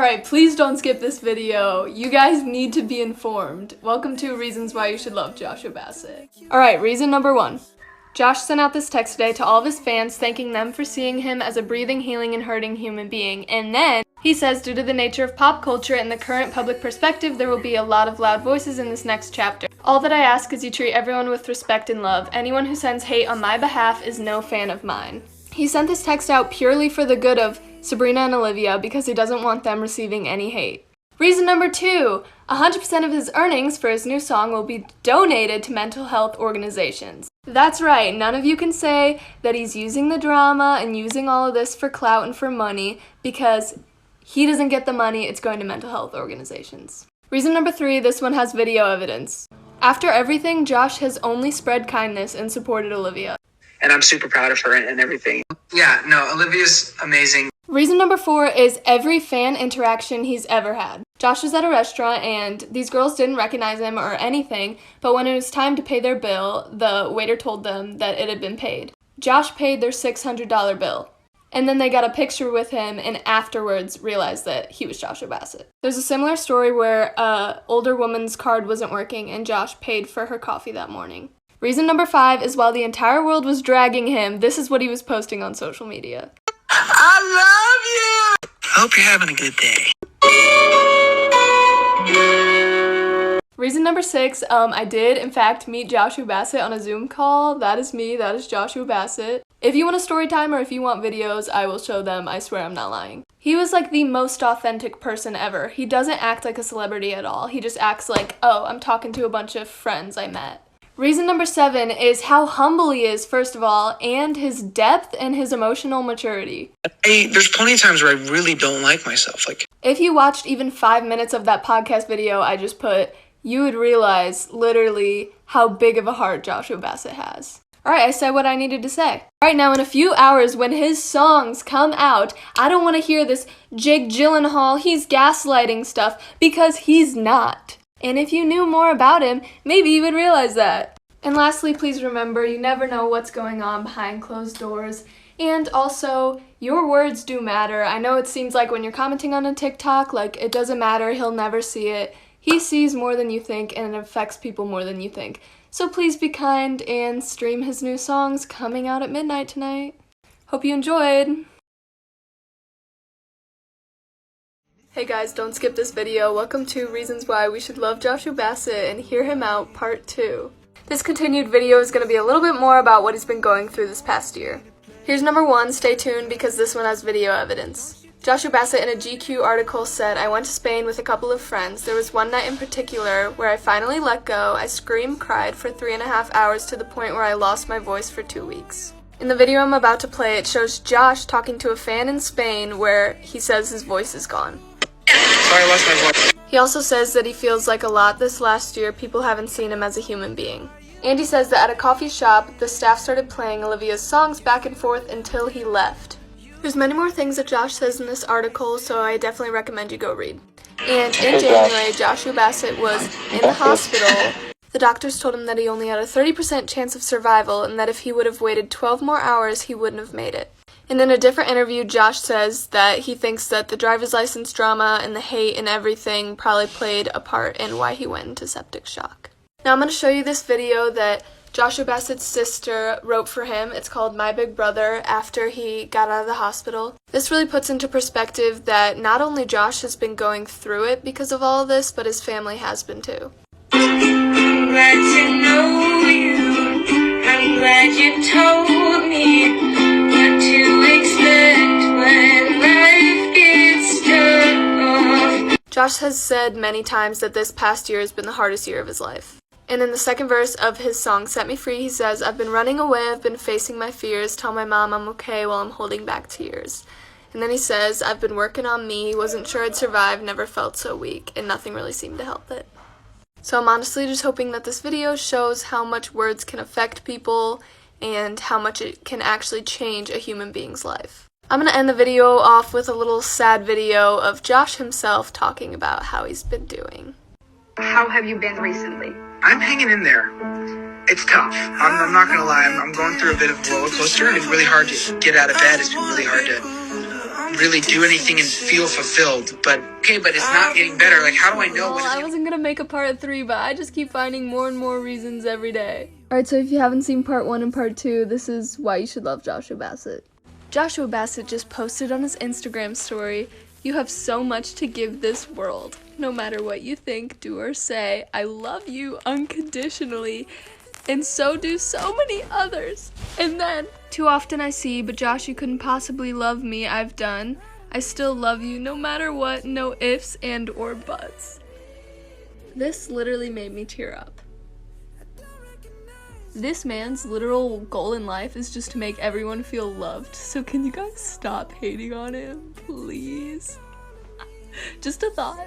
Alright, please don't skip this video. You guys need to be informed. Welcome to Reasons Why You Should Love Joshua Bassett. Alright, reason number 1. Josh sent out this text today to all of his fans thanking them for seeing him as a breathing, healing, and hurting human being. And then he says, due to the nature of pop culture and the current public perspective, there will be a lot of loud voices in this next chapter. All that I ask is you treat everyone with respect and love. Anyone who sends hate on my behalf is no fan of mine. He sent this text out purely for the good of Sabrina and Olivia because he doesn't want them receiving any hate. Reason number 2, 100% of his earnings for his new song will be donated to mental health organizations. That's right, none of you can say that he's using the drama and using all of this for clout and for money because he doesn't get the money, it's going to mental health organizations. Reason number 3, this one has video evidence. After everything, Josh has only spread kindness and supported Olivia. And I'm super proud of her and everything. Yeah, no, Olivia's amazing. Reason number 4 is every fan interaction he's ever had. Josh was at a restaurant and these girls didn't recognize him or anything, but when it was time to pay their bill, the waiter told them that it had been paid. Josh paid their $600 bill. And then they got a picture with him and afterwards realized that he was Joshua Bassett. There's a similar story where an older woman's card wasn't working and Josh paid for her coffee that morning. Reason number 5 is while the entire world was dragging him, this is what he was posting on social media. I love you! I hope you're having a good day. Reason number 6, I did in fact meet Joshua Bassett on a Zoom call. That is me, that is Joshua Bassett. If you want a story time or if you want videos, I will show them, I swear I'm not lying. He was like the most authentic person ever. He doesn't act like a celebrity at all. He just acts like, oh, I'm talking to a bunch of friends I met. Reason number 7 is how humble he is, first of all, and his depth and his emotional maturity. There's plenty of times where I really don't like myself. If you watched even 5 minutes of that podcast video I just put, you would realize literally how big of a heart Joshua Bassett has. Alright, I said what I needed to say. Alright, now in a few hours when his songs come out, I don't want to hear this Jake Gyllenhaal, he's gaslighting stuff, because he's not. And if you knew more about him, maybe you would realize that. And lastly, please remember, you never know what's going on behind closed doors. And also, your words do matter. I know it seems like when you're commenting on a TikTok, like it doesn't matter, he'll never see it. He sees more than you think and it affects people more than you think. So please be kind and stream his new songs coming out at midnight tonight. Hope you enjoyed! Hey guys, don't skip this video. Welcome to Reasons Why We Should Love Joshua Bassett and Hear Him Out Part 2. This continued video is going to be a little bit more about what he's been going through this past year. Here's number 1, stay tuned because this one has video evidence. Joshua Bassett in a GQ article said, I went to Spain with a couple of friends. There was one night in particular where I finally let go. I cried for 3.5 hours to the point where I lost my voice for 2 weeks. In the video I'm about to play, it shows Josh talking to a fan in Spain where he says his voice is gone. Sorry, I lost my voice. He also says that he feels like a lot this last year people haven't seen him as a human being. And he says that at a coffee shop, the staff started playing Olivia's songs back and forth until he left. There's many more things that Josh says in this article, so I definitely recommend you go read. And in January, Joshua Bassett was in the hospital. The doctors told him that he only had a 30% chance of survival and that if he would have waited 12 more hours, he wouldn't have made it. And in a different interview, Josh says that he thinks that the driver's license drama and the hate and everything probably played a part in why he went into septic shock. Now I'm going to show you this video that Joshua Bassett's sister wrote for him. It's called My Big Brother after he got out of the hospital. This really puts into perspective that not only Josh has been going through it because of all of this, but his family has been too. I'm glad to know you. I'm glad you told me what to expect when life gets tough. Josh has said many times that this past year has been the hardest year of his life. And in the second verse of his song, Set Me Free, he says, I've been running away, I've been facing my fears, tell my mom I'm okay while I'm holding back tears. And then he says, I've been working on me, wasn't sure I'd survive, never felt so weak, and nothing really seemed to help it. So I'm honestly just hoping that this video shows how much words can affect people and how much it can actually change a human being's life. I'm going to end the video off with a little sad video of Josh himself talking about how he's been doing. How have you been recently? I'm hanging in there. It's tough. I'm not going to lie. I'm going through a bit of a roller coaster, and it's really hard to get out of bed. It's been really hard to really do anything and feel fulfilled. But okay, but it's not getting better. Like, how do I know Well, I wasn't gonna make a part 3, but I just keep finding more and more reasons every day. Alright, so if you haven't seen part 1 and part 2, this is why you should love Joshua Bassett. Joshua Bassett just posted on his Instagram story, "You have so much to give this world. No matter what you think, do, or say, I love you unconditionally, and so do so many others." And then, "Too often I see, but Josh, you couldn't possibly love me, I've done. I still love you no matter what, no ifs and or buts." This literally made me tear up. This man's literal goal in life is just to make everyone feel loved. So can you guys stop hating on him, please? Just a thought.